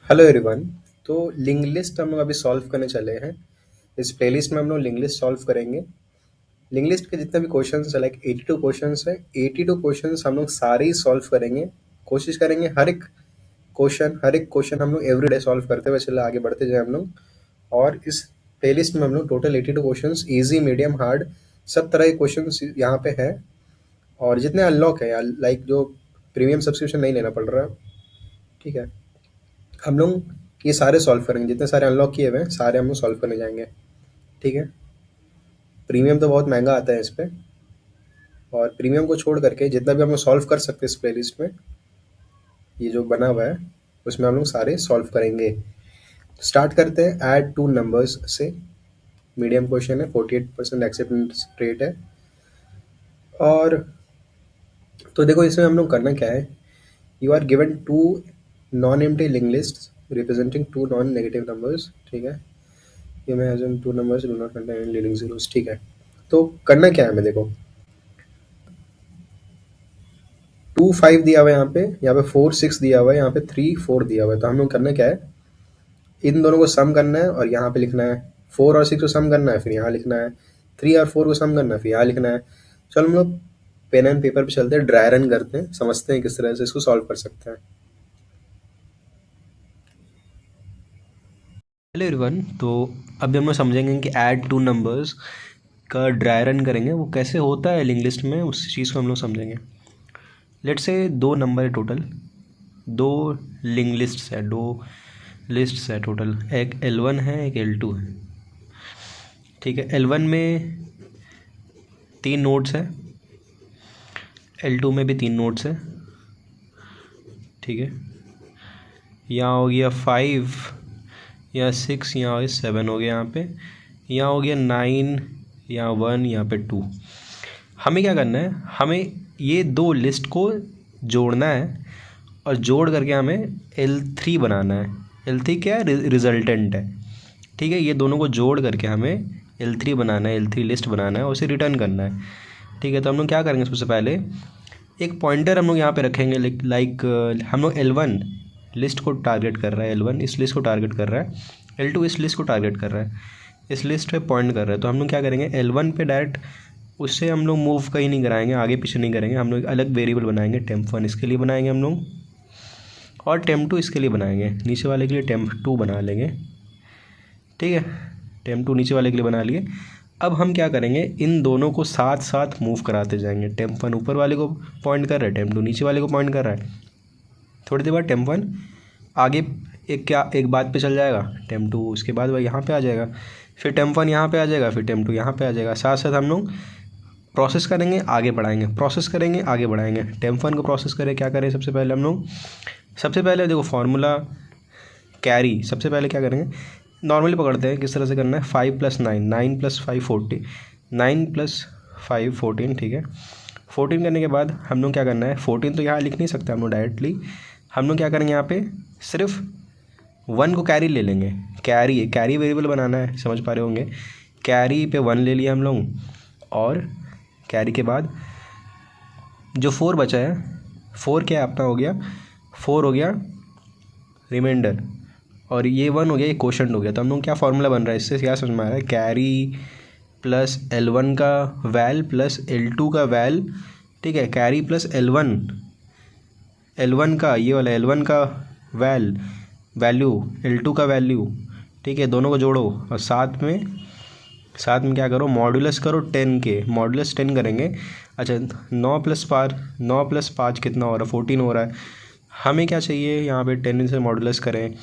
Hello everyone. तो link list हम लोग अभी सॉल्व करने चले हैं। इस प्लेलिस्ट में हम लोग लिंक लिस्ट सॉल्व करेंगे। लिंक लिस्ट के जितने भी क्वेश्चंस है, लाइक 82 क्वेश्चंस है। 82 क्वेश्चंस हम लोग सारे ही सॉल्व करेंगे। कोशिश करेंगे हर एक क्वेश्चन हम लोग एवरीडे सॉल्व करते हुए चले आगे बढ़ते जाए हम लोग। और इस प्लेलिस्ट में हम लोग total 82 questions, easy medium hard, सब तरह के क्वेश्चंस यहाँ पे है। और जितने अनलॉक है, लाइक जो प्रीमियम सब्सक्रिप्शन नहीं लेना पड़ रहा, ठीक है, हम लोग ये सारे सॉल्व करेंगे। जितने सारे अनलॉक किए हुए हैं सारे हम लोग सॉल्व करने जाएंगे, ठीक है। प्रीमियम तो बहुत महंगा आता है इस पे, और प्रीमियम को छोड़ करके जितना भी हम लोग सॉल्व कर सकते हैं इस प्लेलिस्ट में, ये जो बना हुआ है उसमें हम लोग सारे सॉल्व करेंगे। स्टार्ट करते हैं ऐड टू नंबर्स से। मीडियम क्वेश्चन है, 48% एक्सेप्टेंस रेट है। और तो देखो, इसमें हम लोग करना क्या है। You are given two non empty link list representing two non negative numbers, ठीक है। ये मैं as two numbers do not contain leading zeros, ठीक है। तो करना क्या है हमें, देखो 2 5 दिया हुआ है यहाँ पे 4 6 दिया हुआ है, यहाँ पे 3 4 दिया हुआ है। तो हम लोग करना क्या है, इन दोनों को सम करना है और यहाँ पे लिखना है। 4 और 6 को सम करना है, फिर यहाँ लिखना है। 3 और 4 को सम करना है, फिर यहाँ लिखना है। चलो हम लोग पेन एंड पेपर पे चलते हैं, ड्राई रन करते हैं, समझते हैं किस तरह से इसको सॉल्व कर सकते हैं। Hello everyone. तो अभी हम लोग समझेंगे कि ऐड टू नंबर्स का ड्राई रन करेंगे वो कैसे होता है लिंक लिस्ट में, उस चीज़ को हम लोग समझेंगे। लेट से दो नंबर है टोटल, दो लिस्ट्स है टोटल। एक L1 है, एक L2 है, ठीक है। L1 में 3 नोड्स है, L2 में भी 3 नोड्स है, ठीक है। यहाँ हो गया 5 या 6, यहाँ हो गया 7 हो गया, यहाँ हो गया 9, यहाँ 1, यहाँ पे 2। हमें क्या करना है, हमें ये दो लिस्ट को जोड़ना है और जोड़ करके हमें L3 बनाना है। L3 क्या है, रिजल्टेंट है, ठीक है। ये दोनों को जोड़ करके हमें L3 बनाना है, L3 लिस्ट बनाना है और उसे रिटर्न करना है, ठीक है। तो हम लोग क्या करेंगे, सबसे पहले एक पॉइंटर हम लोग यहाँ पे रखेंगे। लाइक हम लोग L1 लिस्ट को टारगेट कर रहा है, L1 इस लिस्ट को टारगेट कर रहा है, L2 इस लिस्ट को टारगेट कर रहा है, इस लिस्ट पे पॉइंट कर रहा है। तो हम लोग क्या करेंगे, L1 पे डायरेक्ट उससे हम लोग मूव कहीं नहीं कराएंगे, आगे पीछे नहीं करेंगे। हम लोग एक अलग वेरिएबल बनाएंगे, temp1 इसके लिए बनाएंगे हम लोग, और temp2 इसके लिए बनाएंगे। नीचे वाले के लिए temp2 बना लेंगे, ठीक है। temp2 नीचे वाले के लिए बना लिए। अब हम क्या करेंगे, इन दोनों को साथ साथ मूव कराते जाएंगे। temp1 ऊपर वाले को पॉइंट कर रहा है, temp2 नीचे वाले को पॉइंट कर रहा है। थोड़ी देर बाद temp1 आगे एक बात पे चल जाएगा, temp2 उसके बाद वह यहाँ पे आ जाएगा, फिर temp1 यहाँ पे आ जाएगा, फिर temp2 यहाँ पे आ जाएगा। साथ साथ हम लोग प्रोसेस करेंगे, आगे बढ़ाएंगे, प्रोसेस करेंगे, आगे बढ़ाएंगे। temp1 को प्रोसेस करें, क्या करें, सबसे पहले हम लोग, सबसे पहले देखो फॉर्मूला कैरी। सबसे पहले क्या करेंगे, नॉर्मली पकड़ते हैं, किस तरह से करना है, 5 + 9, 9 + 5 40, 9 + 5 14, ठीक है। 14 करने के बाद हम लोग क्या करना है, 14 तो यहाँ लिख नहीं सकते हम लोग डायरेक्टली। हम लोग क्या करेंगे, यहाँ पे सिर्फ 1 को कैरी ले लेंगे। कैरी वेरिएबल बनाना है, समझ पा रहे होंगे। कैरी पे 1 ले लिया हम लोग, और कैरी के बाद जो 4 बचा है, 4 क्या है अपना, हो गया 4 हो गया रिमाइंडर, और ये 1 हो गया, ये क्वोशंट हो गया। तो हम लोग क्या फॉर्मूला बन रहा है, इससे क्या समझ में आ रहा है, कैरी प्लस L1 का वैल प्लस L2 का वैल, ठीक है। कैरी प्लस L1 का, ये वाला L1 का वैल्यू L2 का वैल्यू, ठीक है। दोनों को जोड़ो और साथ में क्या करो, मॉड्यूलस करो 10 के, मॉड्यूलस 10 करेंगे। अच्छा, 9 + 5 कितना हो रहा है, 14 हो रहा है। हमें क्या चाहिए, यहाँ पे 10 से मॉड्यूलस करें,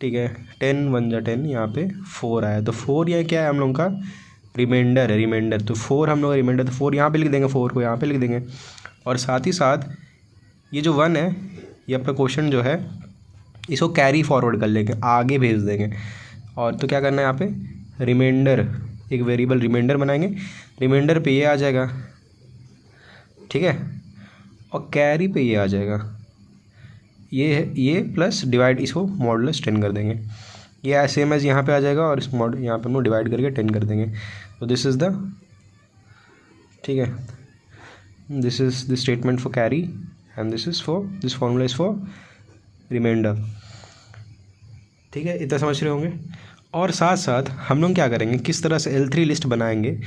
ठीक है। 10 1 जा 10, यहाँ पे 4 आया, तो 4 यह क्या है हम लोग का, रिमाइंडर है, रिमाइंडर। तो 4 हम लोग रिमाइंडर, तो 4 यहाँ पे लिख देंगे, 4 को यहाँ पे लिख देंगे। और साथ ही साथ ये जो 1 है, ये अपना क्वेश्चन जो है, इसको कैरी फॉरवर्ड कर लेंगे, आगे भेज देंगे। और तो क्या करना है, यहाँ पे रिमाइंडर, एक वेरिएबल रिमाइंडर बनाएंगे। रिमाइंडर पे ये आ जाएगा, ठीक है, और कैरी पे ये आ जाएगा। ये प्लस डिवाइड, इसको मॉडुलस 10 कर देंगे। ये सेम एज यहाँ पे आ जाएगा, और इस यहाँ पे हम लोग डिवाइड करके 10 कर देंगे। तो दिस इज़ द, ठीक है, this is the statement for carry, and this formula is for reminder. ठीक है, इतना समझ रहे होंगे। और साथ साथ हम लोग क्या करेंगे, किस तरह से L3 लिस्ट बनाएंगे,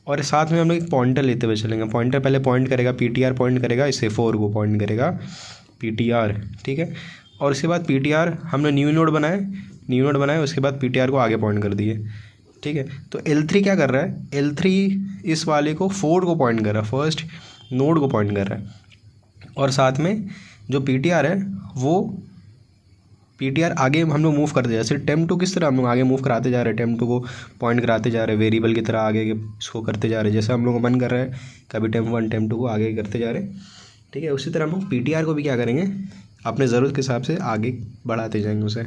और साथ में हम लोग एक पॉइंटर लेते हुए चलेंगे। पॉइंटर पहले पॉइंट करेगा, PTR पॉइंट करेगा, इससे 4 को पॉइंट करेगा PTR, ठीक है। और उसके बाद PTR हमने न्यू नोड बनाए, उसके बाद PTR को आगे पॉइंट कर दिए, ठीक है। तो L3 क्या कर रहा है, L3 इस वाले को 4 को पॉइंट कर रहा है, फर्स्ट नोड को पॉइंट कर रहा है। और साथ में जो PTR है वो PTR आगे हम लोग मूव करते जा रहे हैं। जैसे टेम2 किस तरह हम लोग आगे मूव कराते जा रहे हैं, टेम2 को पॉइंट कराते जा रहे हैं, वेरिएबल की तरह आगे इसको करते जा रहे हैं। जैसे हम लोग को मन कर रहा है कभी टेम1 टेम2 को आगे करते जा रहे हैं, ठीक है। उसी तरह हम लोग PTR को भी क्या करेंगे, अपने ज़रूरत के हिसाब से आगे बढ़ाते जाएंगे उसे,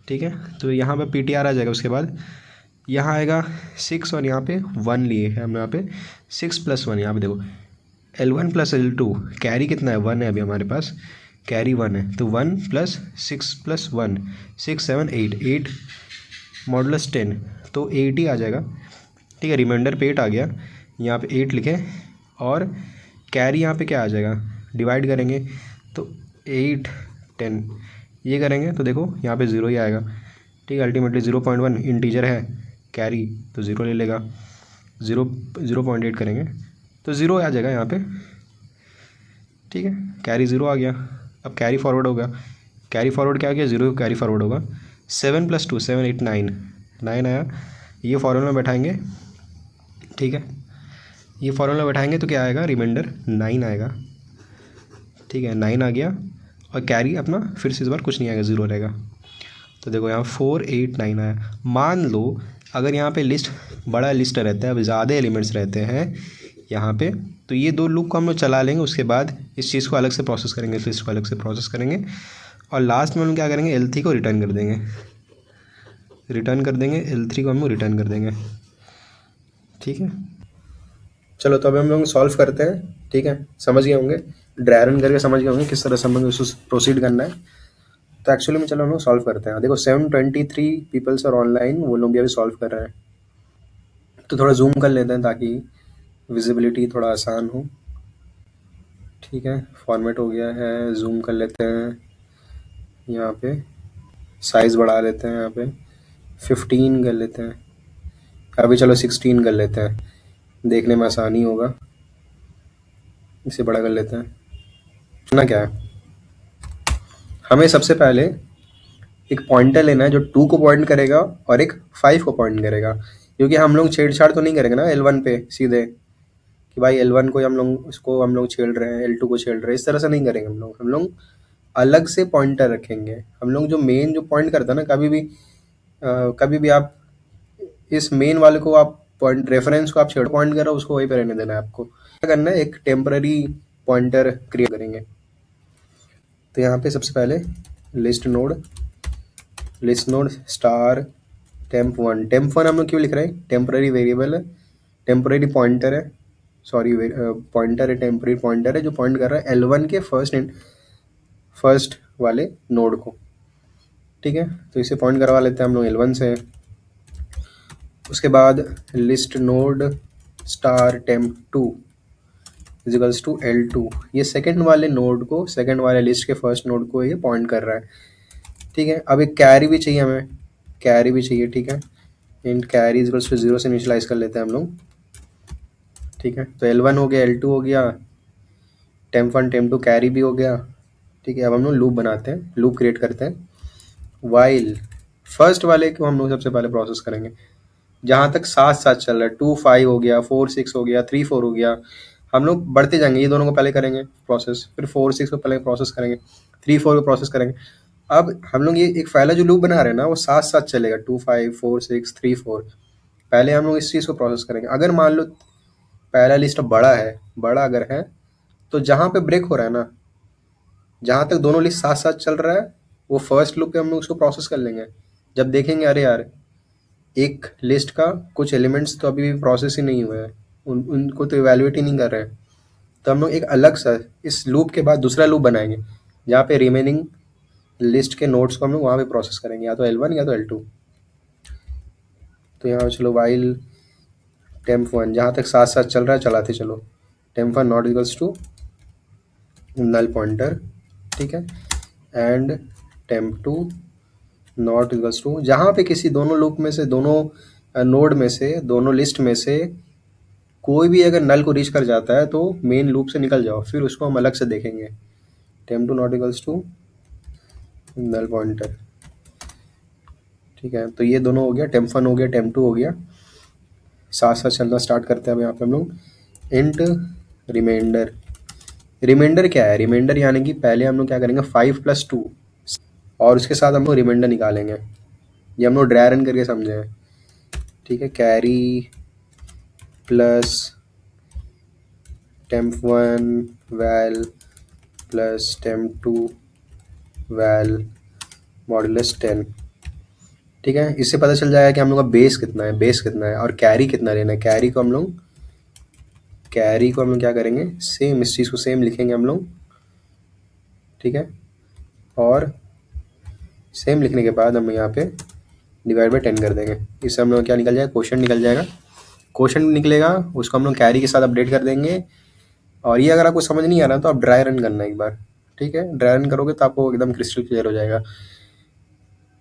ठीक है। तो यहाँ पर PTR आ जाएगा, उसके बाद यहाँ आएगा 6 और यहाँ पे 1 लिए हैं हमने, यहाँ पे 6 + 1। यहाँ पे देखो L1 + L2 कैरी कितना है, 1 है अभी हमारे पास, कैरी 1 है। तो 1 + 6 + 1 6 7 8 8 मॉडुलस 10, तो 8 ही आ जाएगा, ठीक है। रिमाइंडर पे 8 आ गया, यहाँ पे 8 लिखे, और कैरी यहाँ पे क्या आ जाएगा, डिवाइड करेंगे तो 8 10 ये करेंगे तो देखो यहाँ पे 0 ही आएगा, ठीक है। अल्टीमेटली 0.1 इंटीजर है कैरी, तो 0 ले लेगा। 0.8 करेंगे तो 0 आ जाएगा यहाँ पे, ठीक है। कैरी 0 आ गया। अब कैरी फॉरवर्ड होगा, कैरी फॉरवर्ड क्या हो गया, 0 कैरी फॉरवर्ड होगा। 7 + 2 7 8 9 9 आया, ये फॉर्मूला में बैठाएंगे, ठीक है। ये फॉर्मूला में बैठाएंगे तो क्या आएगा, रिमाइंडर 9 आएगा, ठीक है। 9 आ गया, और कैरी अपना फिर से इस बार कुछ नहीं आएगा, 0 रहेगा। तो देखो यहाँ 4 8 9 आया। मान लो अगर यहाँ पे लिस्ट बड़ा लिस्ट रहता है, अब ज़्यादा एलिमेंट्स रहते हैं यहाँ पे, तो ये 2 लूप को हम लोग चला लेंगे, उसके बाद इस चीज़ को अलग से प्रोसेस करेंगे, इस लिस्ट को अलग से प्रोसेस करेंगे, और लास्ट में हम क्या करेंगे, L3 को रिटर्न कर देंगे, L3 को हम लोग रिटर्न कर देंगे, ठीक है। चलो तो अभी हम लोग सॉल्व करते हैं, ठीक है। समझ गए होंगे, ड्राई रन करके समझ गए होंगे किस तरह से हम लोग उसको प्रोसीड करना है। तो एक्चुअली में चलो हम लोग सॉल्व करते हैं। देखो 723 पीपल्स और ऑनलाइन, वो लोग भी अभी सॉल्व कर रहे हैं। तो थोड़ा जूम कर लेते हैं ताकि विजिबिलिटी थोड़ा आसान हो, ठीक है। फॉर्मेट हो गया है, जूम कर लेते हैं, यहाँ पे साइज़ बढ़ा लेते हैं, यहाँ पे 15 कर लेते हैं, अभी चलो 16 कर लेते हैं, देखने में आसानी होगा। इसे बड़ा कर लेते हैं। ना क्या है, हमें सबसे पहले एक पॉइंटर लेना है जो 2 को पॉइंट करेगा और एक 5 को पॉइंट करेगा, क्योंकि हम लोग छेड़छाड़ तो नहीं करेंगे ना L1 पे सीधे कि भाई L1 को हम लोग छेड़ रहे हैं, L2 को छेड़ रहे हैं, इस तरह से नहीं करेंगे हम लोग अलग से पॉइंटर रखेंगे। हम लोग जो मेन जो पॉइंट करता है ना, कभी भी आप इस मेन वाले को आप पॉइंट रेफरेंस को आप छेड़ पॉइंट करो, उसको वहीं पे रहने देना है। आपको क्या करना है, एक टेम्पररी पॉइंटर क्रिएट करेंगे। तो यहाँ पे सबसे पहले लिस्ट नोड स्टार टेम्प1 हम लोग क्यों लिख रहे हैं, टेम्पररी वेरिएबल है, टेम्पररी पॉइंटर है, सॉरी पॉइंटर है, टेम्पररी पॉइंटर है जो पॉइंट कर रहा है L1 के फर्स्ट वाले नोड को, ठीक है। तो इसे पॉइंट करवा लेते हैं हम लोग L1 से। उसके बाद list node star temp two equals to L2, ये सेकंड वाले नोड को, सेकंड वाले लिस्ट के फर्स्ट नोड को ये पॉइंट कर रहा है, ठीक है। अब एक कैरी भी चाहिए हमें, ठीक है। इन कैरी इजिकल्स टू 0 से इनिशियलाइज कर लेते हैं हम लोग, ठीक है। तो L1 हो गया, L2 हो गया, टेम्प1 टेम्प2 कैरी भी हो गया, ठीक है। अब हम लोग लूप बनाते हैं, लूप क्रिएट करते हैं। वाइल फर्स्ट वाले को हम लोग सबसे पहले प्रोसेस करेंगे, जहाँ तक साथ साथ चल रहा है, 2 5 हो गया, 4 6 हो गया, 3 4 हो गया, हम लोग बढ़ते जाएंगे। ये दोनों को पहले करेंगे प्रोसेस, फिर 4 6 को पहले प्रोसेस करेंगे, 3 4 को प्रोसेस करेंगे। अब हम लोग ये एक पहला जो लूप बना रहे हैं ना, वो साथ साथ चलेगा, 2 5 4 6 3 4। पहले हम लोग इस चीज़ को प्रोसेस करेंगे। अगर मान लो पहला लिस्ट बड़ा अगर है, तो जहाँ पे ब्रेक हो रहा है ना, जहाँ तक दोनों लिस्ट साथ साथ चल रहा है, वो फर्स्ट लूप पे हम लोग उसको प्रोसेस कर लेंगे। जब देखेंगे अरे यार एक लिस्ट का कुछ एलिमेंट्स तो अभी भी प्रोसेस ही नहीं हुए हैं, उनको तो इवेल्युएट ही नहीं कर रहे हैं, तो हम लोग एक अलग सा इस लूप के बाद दूसरा लूप बनाएंगे, जहाँ पे रिमेनिंग लिस्ट के नोड्स को हम लोग वहाँ पे प्रोसेस करेंगे, या तो L1 या तो L2। तो यहाँ चलो वाइल टेम्प1 जहाँ तक साथ साथ चल रहा है चलाते चलो, temp one not equals to null pointer, ठीक है, and temp two not equals to, जहाँ पे किसी दोनों लूप में से, दोनों नोड में से, दोनों लिस्ट में से कोई भी अगर नल को रीच कर जाता है तो मेन लूप से निकल जाओ, फिर उसको हम अलग से देखेंगे। Temp two not equals to null pointer. ठीक है, तो ये दोनों हो गया, टेम वन हो गया, टेम टू हो गया। साथ साथ चलना स्टार्ट करते हैं अब यहाँ पे हम लोग। Int reminder. रिमाइंडर क्या है? रिमाइंडर यानी कि पहले हम लोग क्या करेंगे, 5 + 2 और उसके साथ हम लोग रिमाइंडर निकालेंगे। ये हम लोग ड्राई रन करके समझे हैं। ठीक है, carry plus temp one val plus temp two val modulus 10। ठीक है, इससे पता चल जाएगा कि हम लोग का बेस कितना है, बेस कितना है और कैरी कितना लेना है। कैरी को हम लोग क्या करेंगे, सेम इस चीज़ को सेम लिखेंगे हम लोग। ठीक है, और सेम लिखने के बाद हम यहाँ पे डिवाइड बाई 10 कर देंगे। इससे हम लोग क्या निकल जाएगा, क्वोशंट निकल जाएगा। क्वोशंट निकलेगा, उसको हम लोग कैरी के साथ अपडेट कर देंगे। और ये अगर आपको समझ नहीं आ रहा तो आप ड्राई रन करना एक बार। ठीक है, ड्राई रन करोगे तो आपको एकदम क्रिस्टल क्लियर हो जाएगा।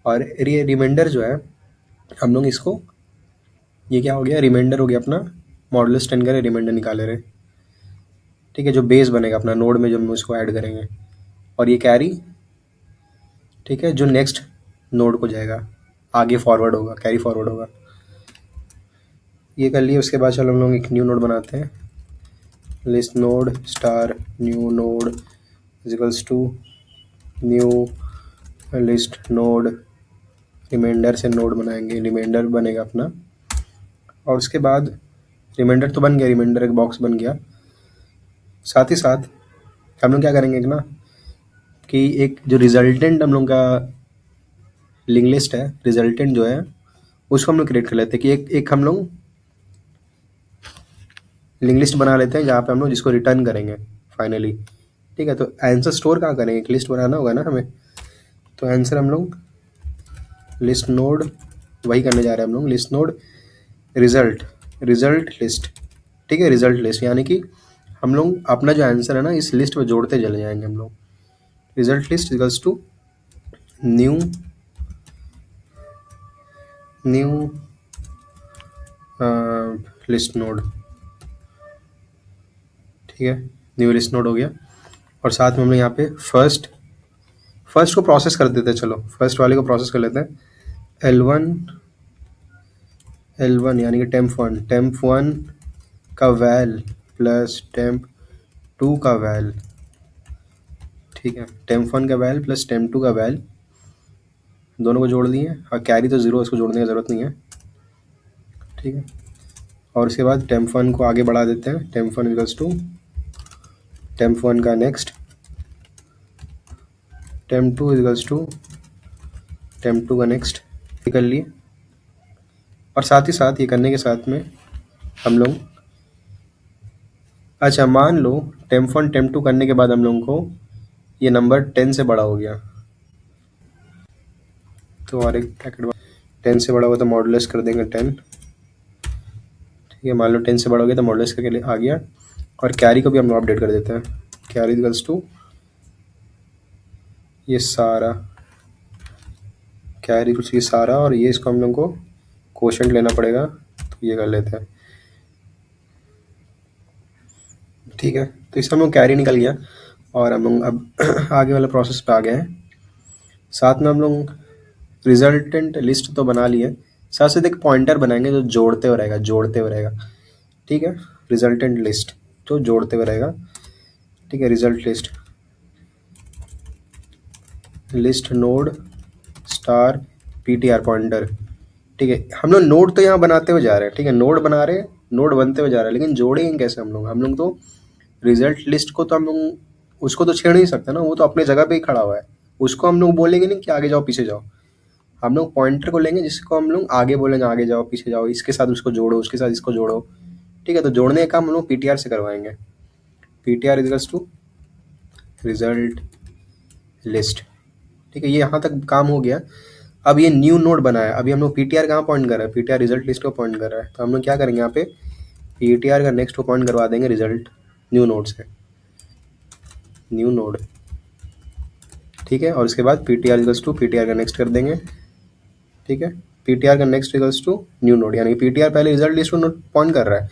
और ये रिमाइंडर जो है, हम लोग इसको, ये क्या हो गया, रिमाइंडर हो गया अपना, मॉडुलस 10 का रिमाइंडर निकाले रहे। ठीक है, जो बेस बनेगा अपना नोड में, जब हम उसको ऐड करेंगे। और ये कैरी, ठीक है, जो नेक्स्ट नोड को जाएगा, आगे फॉरवर्ड होगा, कैरी फॉरवर्ड होगा। ये कर लिए। उसके बाद चलो हम लोग एक न्यू नोड बनाते हैं। List node star new node equals to new list node. Reminder से नोड बनाएंगे, रिमाइंडर बनेगा अपना। और उसके बाद रिमाइंडर तो बन गया, रिमाइंडर एक बॉक्स बन गया। साथ ही साथ हम लोग क्या करेंगे ना, कि एक जो रिजल्टेंट हम लोग का लिंक लिस्ट है, रिजल्टेंट जो है उसको हम लोग क्रिएट कर लेते हैं। कि एक हम लोग लिंक लिस्ट बना लेते हैं जहाँ पे हम लोग जिसको रिटर्न करेंगे फाइनली। ठीक है, तो आंसर स्टोर कहाँ करेंगे, एक लिस्ट बनाना होगा ना हमें। तो आंसर हम लोग लिस्ट नोड वही करने जा रहे हैं हम लोग, लिस्ट नोड रिजल्ट लिस्ट। ठीक है, रिजल्ट लिस्ट यानी कि हम लोग अपना जो आंसर है ना इस लिस्ट में जोड़ते चले जाएंगे हम लोग। Result list equals to new list node. ठीक है, न्यू लिस्ट नोड हो गया। और साथ में हम लोग यहाँ पे फर्स्ट को प्रोसेस कर देते हैं। चलो फर्स्ट वाले को प्रोसेस कर लेते हैं। L1 यानी कि टेम्प वन का वैल प्लस टेम्प टू का वैल। ठीक है, टेम्प वन का वैल प्लस टेम्प टू का वैल, दोनों को जोड़ दिए। और कैरी तो 0, इसको जोड़ने की ज़रूरत नहीं है। ठीक है, और उसके बाद टेम्प वन को आगे बढ़ा देते हैं। Temp one equals to temp one का next, temp two equals to temp two का नेक्स्ट। कर लिए। और साथ ही साथ ये करने के साथ में हम लोग, अच्छा मान लो टेम्प वन टेम्प टू करने के बाद हम लोगों को ये नंबर 10 से बड़ा हो गया। तो और एक ब्रैकेट 10 से बड़ा हुआ तो मॉडुलस कर देंगे 10। ठीक है, मान लो 10 से बड़ा हो गया तो मॉडुलस करके लिए आ गया। और कैरी को भी हम लोग अपडेट कर देते हैं। कैरी इक्वल्स टू ये सारा, कैरी कुछ ये सारा, और ये इसको हम लोग को क्वोशंट लेना पड़ेगा, तो ये कर लेते हैं। ठीक है, तो इससे हम लोग कैरी निकल गया। और हम लोग अब आगे वाले प्रोसेस पे आ गए हैं। साथ में हम लोग रिजल्टेंट लिस्ट तो बना लिए, साथ साथ एक पॉइंटर बनाएंगे जो जोड़ते हुए रहेगा। ठीक है, रिजल्टेंट लिस्ट तो जोड़ते हुए रहेगा। ठीक है, result list node star PTR pointer. ठीक है, हम लोग नोड तो यहाँ बनाते हुए जा रहे हैं। ठीक है, नोड बना रहे हैं, नोड बनते हुए जा रहे हैं, लेकिन जोड़ेंगे कैसे हम लोग तो रिजल्ट लिस्ट को तो हम लोग उसको तो छेड़ नहीं सकते ना, वो तो अपने जगह पे ही खड़ा हुआ है। उसको हम लोग बोलेंगे नहीं कि आगे जाओ पीछे जाओ। हम लोग पॉइंटर को लेंगे जिसको हम लोग आगे बोलेंगे, आगे जाओ पीछे जाओ, इसके साथ उसको जोड़ो, उसके साथ इसको जोड़ो। ठीक है, तो जोड़ने का काम हम लोग PTR से करवाएंगे। PTR equals to result list. ठीक है, ये यहाँ तक काम हो गया। अब ये न्यू नोड बना है, अभी हम लोग PTR कहाँ पॉइंट कर रहे हैं, PTR रिजल्ट लिस्ट को पॉइंट कर रहा है। तो हम लोग क्या करेंगे, यहाँ पे PTR का नेक्स्ट को पॉइंट करवा देंगे रिजल्ट न्यू नोड से, न्यू नोड। ठीक है, और उसके बाद PTR इक्वल्स टू PTR का नेक्स्ट कर देंगे ठीक है। पीटीआर का next equals to new node, यानी पीटीआर पहले रिजल्ट लिस्ट को पॉइंट कर रहा है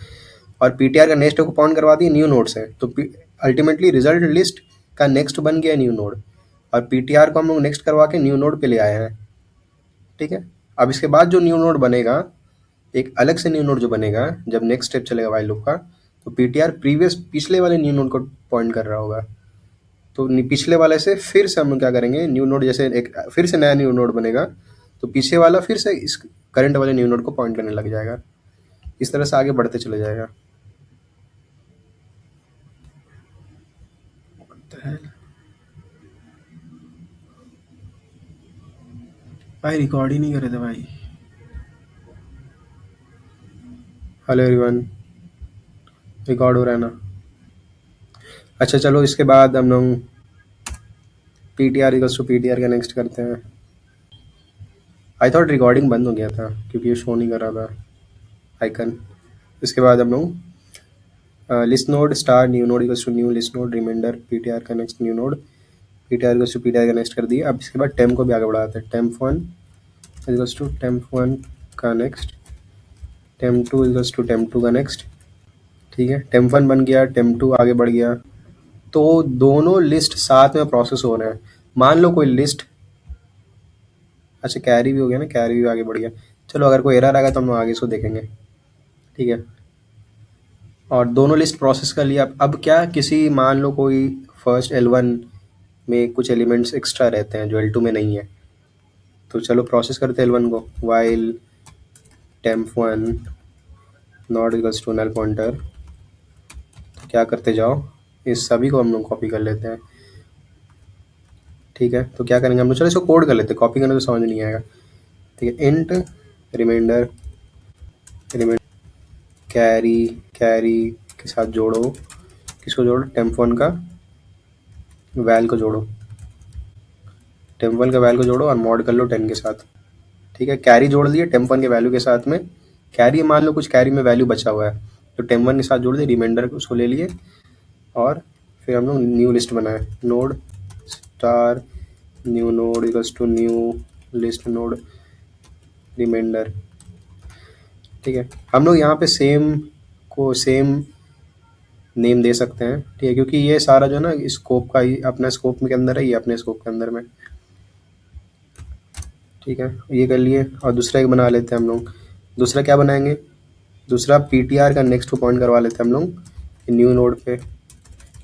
और पीटीआर का नेक्स्ट को पॉइंट करवा दिया न्यू नोड से, तो अल्टीमेटली रिजल्ट लिस्ट का नेक्स्ट बन गया न्यू नोड और पीटीआर को हम लोग नेक्स्ट करवा के न्यू नोड पे ले आए हैं। ठीक है। अब इसके बाद जो न्यू नोड बनेगा, एक अलग से न्यू नोड जो बनेगा जब नेक्स्ट स्टेप चलेगा वाइल लूप का, तो पीटीआर पिछले वाले न्यू नोड को पॉइंट कर रहा होगा। तो पिछले वाले से फिर से हम लोग क्या करेंगे, न्यू नोड जैसे एक फिर से नया न्यू नोड बनेगा तो पीछे वाला फिर से इस करंट वाले न्यू नोड को पॉइंट करने लग जाएगा। इस तरह से आगे बढ़ते चले जाएगा। भाई रिकॉर्ड ही नहीं कर रहे थे भाई। हेलो एवरीवन, रिकॉर्ड हो रहा है ना? अच्छा चलो, इसके बाद हम लोग पीटीआर इक्वल्स टू पीटीआर का नेक्स्ट करते हैं। आई थॉट रिकॉर्डिंग बंद हो गया था क्योंकि ये शो नहीं कर रहा था आइकन। इसके बाद हम लोग list node star new node equals to new list node reminder PTR का next new node, PTR equals to PTR का नेक्स्ट कर दिया। अब इसके बाद टेम्प को भी आगे बढ़ाते हैं। Temp one equals to temp one का next, temp two equals to temp two का नेक्स्ट। ठीक है, टेम्प वन बन गया, टेम्प टू आगे बढ़ गया, तो दोनों लिस्ट साथ में प्रोसेस हो रहे हैं। मान लो कोई लिस्ट, अच्छा कैरी भी हो गया ना, कैरी भी आगे बढ़ गया। चलो अगर कोई एरर आएगा तो हम लोग आगे इसको देखेंगे। ठीक है, और दोनों लिस्ट प्रोसेस कर लिया। अब क्या, किसी मान लो कोई फर्स्ट L1 में कुछ एलिमेंट्स एक्स्ट्रा रहते हैं जो L2 में नहीं है, तो चलो प्रोसेस करते हैं L1 को। While temp one not equals to null pointer, तो क्या करते जाओ, इस सभी को हम लोग कॉपी कर लेते हैं। ठीक है, तो क्या करेंगे हम लोग, चलो इसको कोड कर लेते हैं, कॉपी करने तो समझ नहीं आएगा। ठीक है, इंट रिमाइंडर कैरी के साथ जोड़ो, किसको जोड़ो, टेम्प वन का वैल को जोड़ो, टेम्प वन का वैल को जोड़ो और मॉड कर लो 10 के साथ। ठीक है, कैरी जोड़ दिए टेम्प वन के वैल्यू के साथ में। कैरी मान लो कुछ कैरी में वैल्यू बचा हुआ है तो टेम्प वन के साथ जोड़ दिए, रिमाइंडर उसको ले लिए और फिर हम लोग न्यू लिस्ट बनाए। Node star new node equals to new list node reminder. ठीक है, हम लोग यहाँ पे सेम नेम दे सकते हैं। ठीक है, क्योंकि ये सारा जो है ना स्कोप का ही अपना स्कोप के अंदर है, ये अपने स्कोप के अंदर में। ठीक है, ये कर लिए और दूसरा एक बना लेते हैं हम लोग। दूसरा क्या बनाएंगे, दूसरा पीटीआर का नेक्स्ट को पॉइंट करवा लेते हैं हम लोग न्यू नोड पे।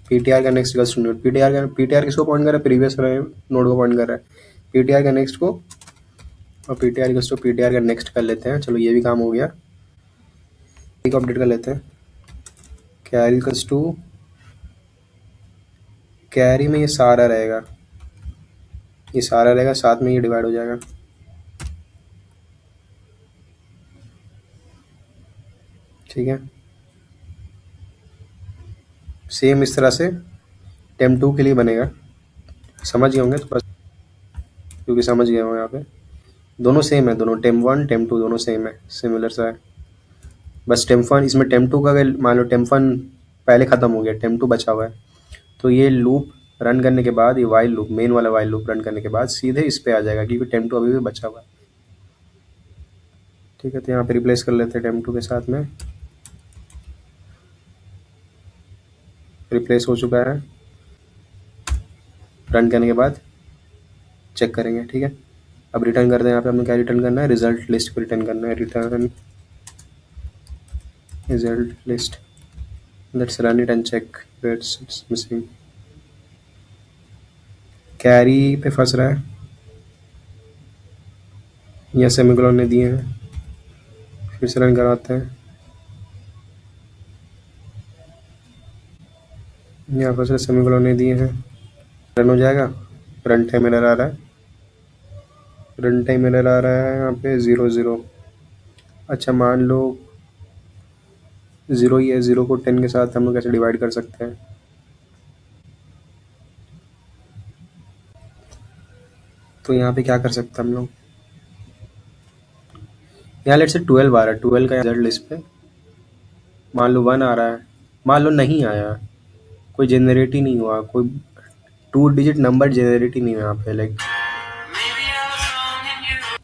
पीटीआर का next equals to node, PTR किसको पॉइंट कर रहा है, प्रीवियस नोड को पॉइंट कर रहा है। पीटीआर का नेक्स्ट को और पीटीआर इक्वल्स टू पीटीआर का नेक्स्ट कर लेते हैं। चलो ये भी काम हो गया, एक अपडेट कर लेते हैं। कैरी इक्वल्स टू, कैरी में ये सारा रहेगा, ये सारा रहेगा, साथ में ये डिवाइड हो जाएगा। ठीक है, सेम इस तरह से टेम्प टू के लिए बनेगा। समझ गए होंगे तो बस, क्योंकि समझ गए हो यहाँ पे दोनों सेम है, दोनों टेम्प वन टेम्प टू दोनों सेम है, सिमिलर सा है। बस टेम्प वन, इसमें टेम्प टू का अगर मान लो टेम्प वन पहले ख़त्म हो गया, टेम्प टू बचा हुआ है, तो ये लूप रन करने के बाद, ये वाइल लूप, मेन वाला वाइल लूप रन करने के बाद सीधे इस पे आ जाएगा क्योंकि टेम्प टू अभी भी बचा हुआ है। ठीक है, तो यहाँ पे रिप्लेस कर लेते हैं टेम्प टू के साथ में, रिप्लेस हो चुका है। रन करने के बाद चेक करेंगे। ठीक है, अब रिटर्न करते हैं। यहाँ पे हमें क्या रिटर्न करना है, रिजल्ट लिस्ट को रिटर्न करना है। Return result list, let's run it and check where it's missing. Carry पे फंस रहा है, यहाँ सेमीकोलन ने दिए हैं, फिर से रन करवाते हैं। यहाँ पर सेमीकोलन ने दिए हैं, रन हो जाएगा। रन टाइम एरर आ रहा है, रन टाइम एरर आ रहा है यहाँ पे 0 अच्छा मान लो 0 ही है, 0 को 10 के साथ हम लोग कैसे डिवाइड कर सकते हैं। तो यहाँ पे क्या कर सकते हैं हम लोग, यहाँ लेट से 12 आ रहा है, 12 का रिजल्ट लिस्ट पे मान लो 1 आ रहा है, मान लो नहीं आया, कोई जनरेट ही नहीं हुआ, कोई 2 डिजिट नंबर जनरेट ही नहीं हुआ यहाँ पे। लाइक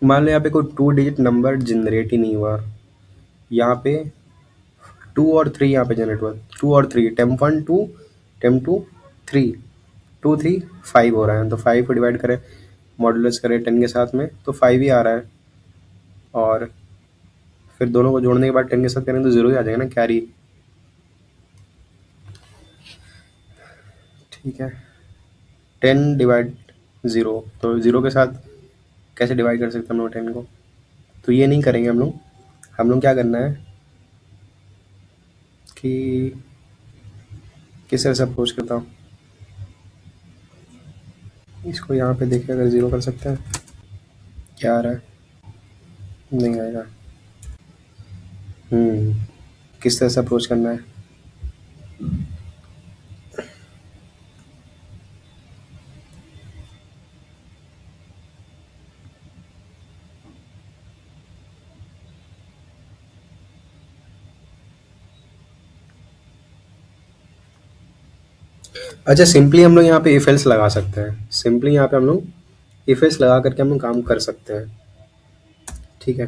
मान लो यहाँ पे कोई 2 डिजिट नंबर जनरेट ही नहीं हुआ, यहाँ पे 2 और 3 यहाँ पे जनरेट हुआ, 2 और 3, टेम्प 1 2, टेम्प 2 3, 2 3 5 हो रहा है, तो 5 को डिवाइड करें, मॉडुलस करें 10 के साथ में तो 5 ही आ रहा है, और फिर दोनों को जोड़ने के बाद 10 के साथ करें तो 0 ही आ जाएगा ना, कैरी। ठीक है, 10 डिवाइड 0, तो 0 के साथ कैसे डिवाइड कर सकते हैं हम लोग 10 को, तो ये नहीं करेंगे हम लोग क्या करना है कि किस तरह से अप्रोच करता हूँ, इसको यहाँ पे देखिए, अगर 0 कर सकते हैं, क्या आ रहा है, नहीं आएगा। किस तरह से अप्रोच करना है, अच्छा सिंपली हम लोग यहाँ पे इफ एल्स लगा सकते हैं, सिंपली यहाँ पे हम लोग इफ एल्स लगा करके हम लोग काम कर सकते हैं। ठीक है,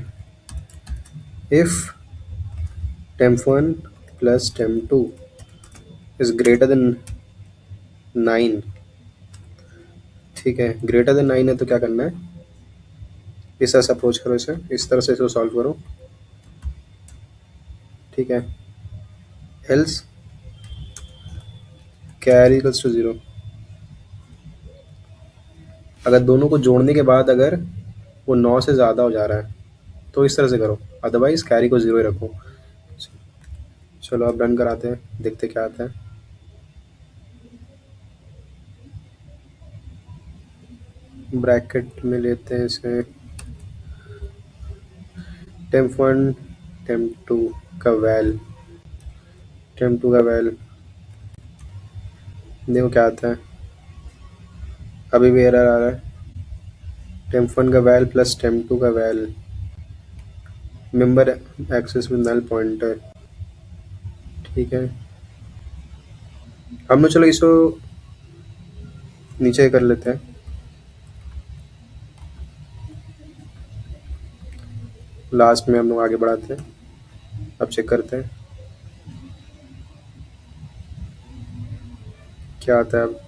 if temp 1 plus temp 2 is greater than 9, ठीक है, ग्रेटर देन 9 है तो क्या करना है, इस तरह से अप्रोच करो इसे, इस तरह से इसको सॉल्व करो। ठीक है, एल्स कैरी इक्वल्स टू 0, अगर दोनों को जोड़ने के बाद अगर वो 9 से ज़्यादा हो जा रहा है तो इस तरह से करो, अदरवाइज कैरी को 0 ही रखो। चलो अब रन कराते हैं, देखते क्या आता है। ब्रैकेट में लेते हैं इसे, टेम्प 1 टेम्प 2 का वैल, टेम्प 2 का वैल, देखो क्या आता है, अभी भी एरर आ रहा है, टेम्प 1 का वैल प्लस टेम्प 2 का val, member access with null pointer. ठीक है, हम लोग चलो इसको नीचे कर लेते हैं, लास्ट में हम लोग आगे बढ़ाते हैं। अब चेक करते हैं क्या आता है। अब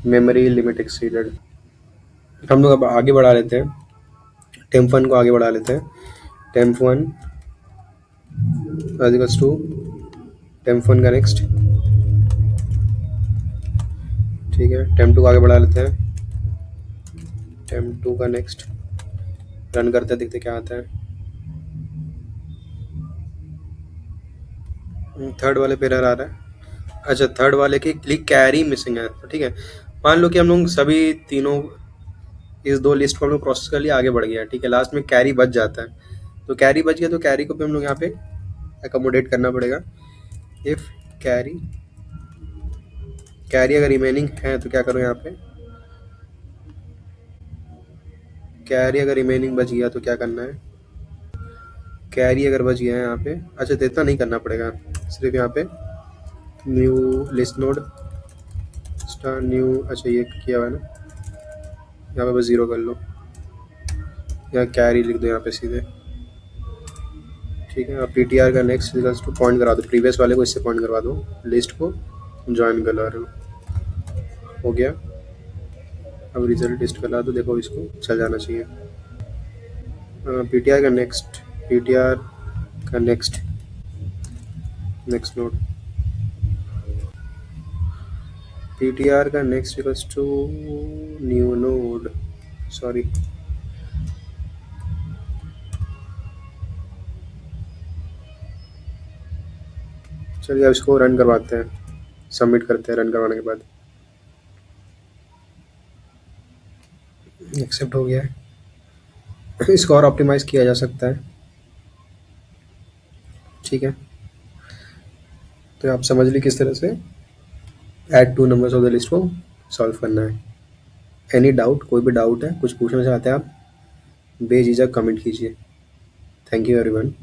मेमोरी लिमिट एक्सीडेड, हम लोग अब आगे बढ़ा लेते हैं, टेम्प 1 को आगे बढ़ा लेते हैं, टेम्प 1 इक्वल्स टू टेम्प 1 का नेक्स्ट। ठीक है, टेम्प 2 को आगे बढ़ा लेते हैं, टेम्प 2 का नेक्स्ट, रन करते हैं, देखते क्या आता है। थर्ड वाले पे एरर आ रहा है, अच्छा थर्ड वाले के लिए कैरी मिसिंग है। ठीक है, मान लो कि हम लोग सभी तीनों इस 2 लिस्ट को हम लोग प्रोसेस कर लिया, आगे बढ़ गया। ठीक है, लास्ट में कैरी बच जाता है, तो कैरी बच गया तो कैरी को भी हम लोग यहाँ पे अकोमोडेट करना पड़ेगा। इफ कैरी, कैरी अगर रिमेनिंग है तो क्या करो, यहाँ पे कैरी अगर रिमेनिंग बच गया तो क्या करना है, कैरी अगर बच गया है यहाँ पे, अच्छा तो इतना नहीं करना पड़ेगा, सिर्फ यहाँ पे new list node star new, अच्छा ये किया हुआ है ना, यहाँ पे बस 0 कर लो, यहाँ कैरी लिख दो यहाँ पे सीधे। ठीक है, अब PTR का नेक्स्ट इक्वल्स टू पॉइंट करा दो, प्रीवियस वाले को इससे पॉइंट करवा दो, लिस्ट को ज्वाइन करा लो, हो गया। अब रिजल्ट लिस्ट करा दो, देखो इसको चल जाना चाहिए। PTR का नेक्स्ट, PTR का नेक्स्ट नोड, PTR का next equals to new node, sorry चलिए अब इसको रन करवाते हैं, सबमिट करते हैं, रन करवाने के बाद एक्सेप्ट हो गया है। इसको और ऑप्टिमाइज किया जा सकता है। ठीक है, तो आप समझ ली किस तरह से add 2 numbers of the list को सॉल्व करना है। एनी डाउट, कोई भी डाउट है, कुछ पूछना चाहते हैं आप, बेझिझक कमेंट कीजिए। Thank you everyone.